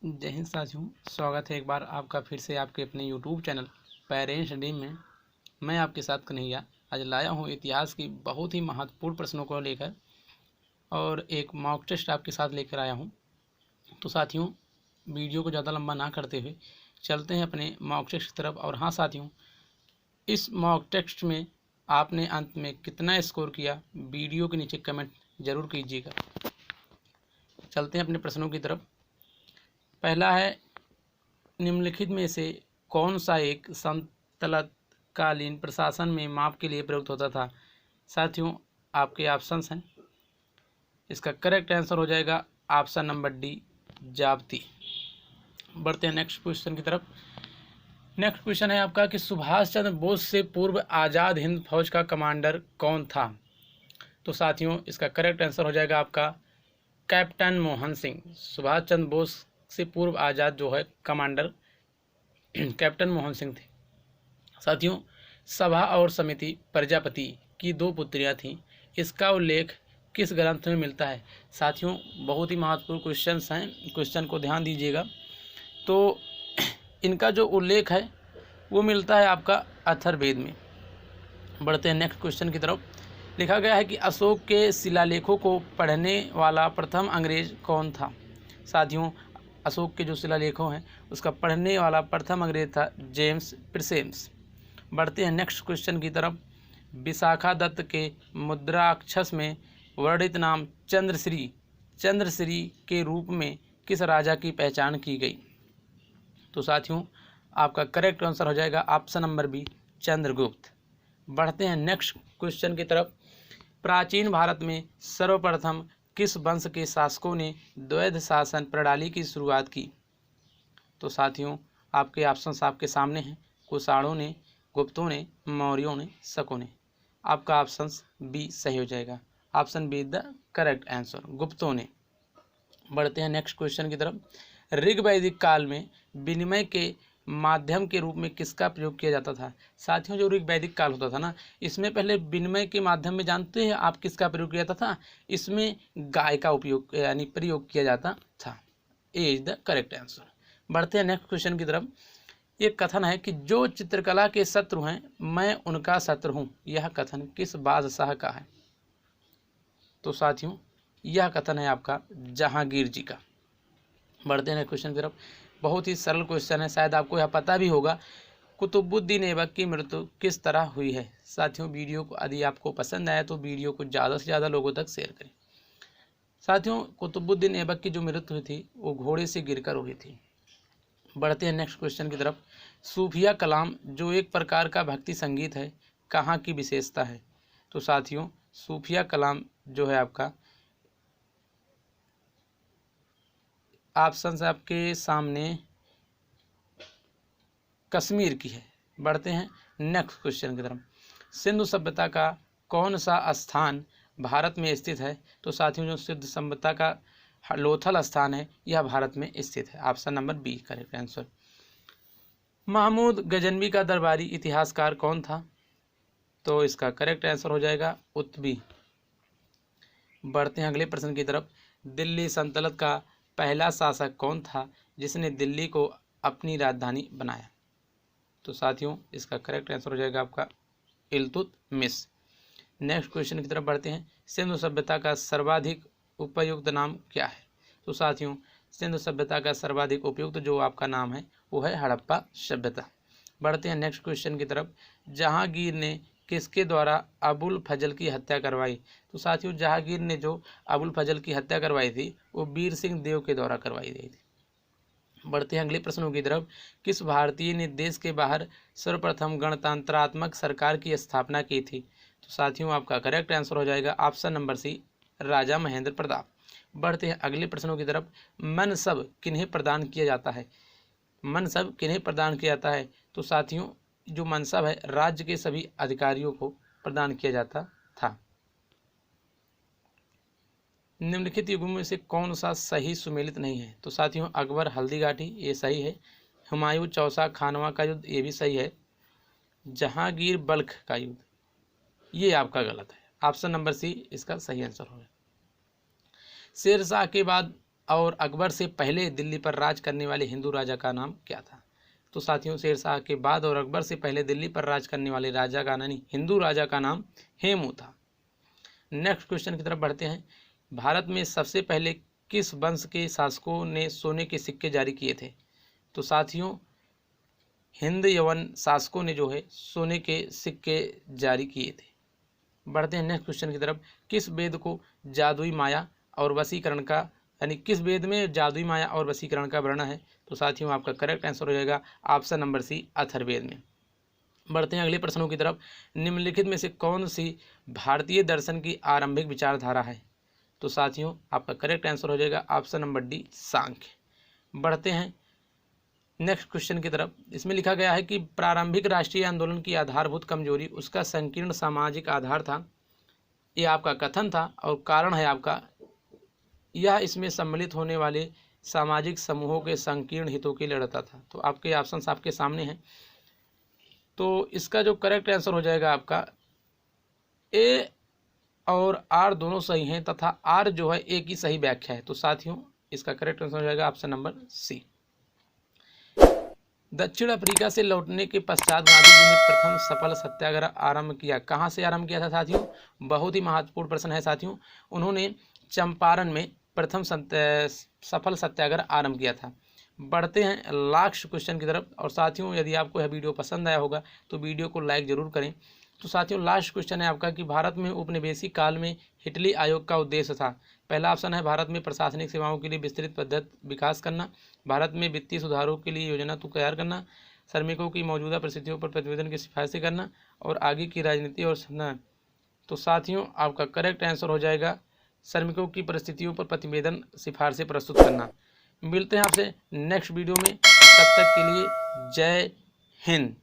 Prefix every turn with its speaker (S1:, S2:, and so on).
S1: जय हिंद साथियों, स्वागत है एक बार आपका फिर से आपके अपने यूट्यूब चैनल पेरेंट्स स्टडी में। मैं आपके साथ कन्हैया आज लाया हूँ इतिहास की बहुत ही महत्वपूर्ण प्रश्नों को लेकर और एक मॉक टेस्ट आपके साथ लेकर आया हूँ। तो साथियों, वीडियो को ज़्यादा लंबा ना करते हुए चलते हैं अपने मॉक टेस्ट की तरफ। और हाँ साथियों, इस मॉक टेस्ट में आपने अंत में कितना स्कोर किया वीडियो के नीचे कमेंट ज़रूर कीजिएगा। चलते हैं अपने प्रश्नों की तरफ। पहला है, निम्नलिखित में से कौन सा एक समतलकालीन प्रशासन में माप के लिए प्रयुक्त होता था। साथियों, आपके ऑप्शंस हैं। इसका करेक्ट आंसर हो जाएगा ऑप्शन नंबर डी, जाप्ती। बढ़ते हैं नेक्स्ट क्वेश्चन की तरफ। नेक्स्ट क्वेश्चन है आपका कि सुभाष चंद्र बोस से पूर्व आज़ाद हिंद फौज का कमांडर कौन था। तो साथियों, इसका करेक्ट आंसर हो जाएगा आपका कैप्टन मोहन सिंह। सुभाष चंद्र बोस से पूर्व आज़ाद जो है कमांडर कैप्टन मोहन सिंह थे। साथियों, सभा और समिति प्रजापति की दो पुत्रियां थीं। इसका उल्लेख किस ग्रंथ में मिलता है। साथियों, बहुत ही महत्वपूर्ण क्वेश्चंस हैं, क्वेश्चन को ध्यान दीजिएगा। तो इनका जो उल्लेख है वो मिलता है आपका अथर्ववेद में। बढ़ते हैं नेक्स्ट क्वेश्चन की तरफ। लिखा गया है कि अशोक के शिलालेखों को पढ़ने वाला प्रथम अंग्रेज कौन था। साथियों, अशोक के जो शिलालेखों हैं उसका पढ़ने वाला प्रथम अंग्रेज था जेम्स प्रिसेम्स। बढ़ते हैं नेक्स्ट क्वेश्चन की तरफ। विशाखा दत्त के मुद्राक्षस में वर्णित नाम चंद्रश्री के रूप में किस राजा की पहचान की गई। तो साथियों, आपका करेक्ट आंसर हो जाएगा ऑप्शन नंबर बी, चंद्रगुप्त। बढ़ते हैं नेक्स्ट क्वेश्चन की तरफ। प्राचीन भारत में सर्वप्रथम किस वंश के शासकों ने द्वैध शासन प्रणाली की शुरुआत की। तो साथियों, आपके ऑप्शंस आपके सामने हैं। कुषाणों ने, गुप्तों ने, मौर्यों ने, शकों ने। आपका ऑप्शंस बी सही हो जाएगा। Option B the correct answer, गुप्तों ने। बढ़ते हैं नेक्स्ट क्वेश्चन की तरफ। ऋग्वैदिक काल में विनिमय के माध्यम के रूप में किसका प्रयोग किया जाता था। साथियों, जो ऋग्वैदिक काल होता था ना, इसमें पहले विनिमय के माध्यम में जानते हैं आप किसका प्रयोग किया जाता था। इसमें गाय का उपयोग यानी प्रयोग किया जाता था। ए इज द करेक्ट आंसर। बढ़ते हैं नेक्स्ट क्वेश्चन की तरफ। एक कथन है कि जो चित्रकला के शत्रु हैं मैं उनका शत्रु हूँ। यह कथन किस बादशाह का है। तो साथियों, यह कथन है आपका जहांगीर जी का। बढ़ते हैं क्वेश्चन की तरफ। बहुत ही सरल क्वेश्चन है, शायद आपको यह पता भी होगा। कुतुबुद्दीन ऐबक की मृत्यु किस तरह हुई है। साथियों, वीडियो को यदि आपको पसंद आया तो वीडियो को ज़्यादा से ज़्यादा लोगों तक शेयर करें। साथियों, कुतुबुद्दीन ऐबक की जो मृत्यु हुई थी वो घोड़े से गिरकर हुई थी। बढ़ते हैं नेक्स्ट क्वेश्चन की तरफ। सूफिया कलाम जो एक प्रकार का भक्ति संगीत है, कहाँ की विशेषता है। तो साथियों, सूफिया कलाम जो है आपका ऑप्शन आपके सामने कश्मीर की है। बढ़ते हैं नेक्स्ट क्वेश्चन की तरफ। सिंधु सभ्यता का कौन सा स्थान भारत में स्थित है। तो साथियों, जो सिंधु सभ्यता का लोथल स्थान है यह भारत में स्थित है। Option number B correct answer. Mahmud Ghaznavi का दरबारी इतिहासकार कौन था। तो इसका करेक्ट आंसर हो जाएगा उत्बी। बढ़ते हैं अगले प्रश्न की तरफ। दिल्ली सल्तनत का पहला शासक कौन था जिसने दिल्ली को अपनी राजधानी बनाया। तो साथियों, इसका करेक्ट आंसर हो जाएगा आपका इल्तुतमिश। नेक्स्ट क्वेश्चन की तरफ बढ़ते हैं। सिंधु सभ्यता का सर्वाधिक उपयुक्त नाम क्या है। तो साथियों, सिंधु सभ्यता का सर्वाधिक उपयुक्त जो आपका नाम है वो है हड़प्पा सभ्यता। बढ़ते हैं नेक्स्ट क्वेश्चन की तरफ। जहांगीर ने किसके द्वारा अबुल फजल की हत्या करवाई। तो साथियों, जहांगीर ने जो अबुल फजल की हत्या करवाई थी वो वीर सिंह देव के द्वारा करवाई गई थी। बढ़ते हैं अगले प्रश्नों की तरफ। किस भारतीय ने देश के बाहर सर्वप्रथम गणतंत्रात्मक सरकार की स्थापना की थी। तो साथियों, आपका करेक्ट आंसर हो जाएगा ऑप्शन नंबर सी, राजा महेंद्र प्रताप। बढ़ते हैं अगले प्रश्नों की तरफ। मनसब किन्हें प्रदान किया जाता है। मनसब किन्हें प्रदान किया जाता है। तो साथियों, जो मनसब है राज्य के सभी अधिकारियों को प्रदान किया जाता था। निम्नलिखित युगों में से कौन सा सही सुमेलित नहीं है। तो साथियों, अकबर हल्दीघाटी ये सही है। हुमायूं चौसा खानवा का युद्ध ये भी सही है। जहांगीर बल्ख का युद्ध ये आपका गलत है। ऑप्शन नंबर सी इसका सही आंसर होगा। शेरशाह के बाद और अकबर से पहले दिल्ली पर राज करने वाले हिंदू राजा का नाम क्या था? तो साथियों, शेरशाह के बाद और अकबर से पहले दिल्ली पर राज करने वाले राजा का यानी हिंदू राजा का नाम हेमू था। नेक्स्ट क्वेश्चन की तरफ बढ़ते हैं। भारत में सबसे पहले किस वंश के शासकों ने सोने के सिक्के जारी किए थे? तो साथियों, हिंद यवन शासकों ने जो है सोने के सिक्के जारी किए थे। बढ़ते हैं नेक्स्ट क्वेश्चन की तरफ। किस वेद को जादुई माया और वशीकरण का यानी किस वेद में जादुई माया और वशीकरण का वर्णन है? तो साथियों, आपका करेक्ट आंसर हो जाएगा ऑप्शन नंबर सी, अथर्ववेद में। बढ़ते हैं अगले प्रश्नों की तरफ। निम्नलिखित में से कौन सी भारतीय दर्शन की आरंभिक विचारधारा है? तो साथियों, आपका करेक्ट आंसर हो जाएगा ऑप्शन नंबर डी, सांख्य। बढ़ते हैं नेक्स्ट क्वेश्चन की तरफ। इसमें लिखा गया है कि प्रारंभिक राष्ट्रीय आंदोलन की आधारभूत कमजोरी उसका संकीर्ण सामाजिक आधार था। यह आपका कथन था और कारण है आपका यह इसमें सम्मिलित होने वाले सामाजिक समूहों के संकीर्ण हितों की लड़ता था। तो आपके ऑप्शंस आपके सामने हैं। तो इसका जो करेक्ट आंसर हो जाएगा आपका ए और आर दोनों सही हैं तथा आर जो है ए की सही व्याख्या है। तो साथियों, इसका करेक्ट आंसर हो जाएगा ऑप्शन नंबर सी। दक्षिण अफ्रीका से लौटने के पश्चात गांधी जी ने प्रथम सफल सत्याग्रह आरंभ किया। कहाँ से आरंभ किया था साथियों? बहुत ही महत्वपूर्ण प्रश्न है साथियों। उन्होंने चंपारण में प्रथम सफल सत्याग्रह आरंभ किया था। बढ़ते हैं लास्ट क्वेश्चन की तरफ। और साथियों, यदि आपको यह वीडियो पसंद आया होगा तो वीडियो को लाइक जरूर करें। तो साथियों, लास्ट क्वेश्चन है आपका कि भारत में उपनिवेशिक काल में हिटली आयोग का उद्देश्य था। पहला ऑप्शन है भारत में प्रशासनिक सेवाओं के लिए विस्तृत पद्धति विकास करना, भारत में वित्तीय सुधारों के लिए योजना तैयार करना, श्रमिकों की मौजूदा परिस्थितियों पर प्रतिवेदन की सिफारिशें करना और आगे की राजनीति और संधान। तो साथियों, आपका करेक्ट आंसर हो जाएगा श्रमिकों की परिस्थितियों पर प्रतिवेदन सिफारिशें प्रस्तुत करना। मिलते हैं आपसे नेक्स्ट वीडियो में, तब तक के लिए जय हिंद।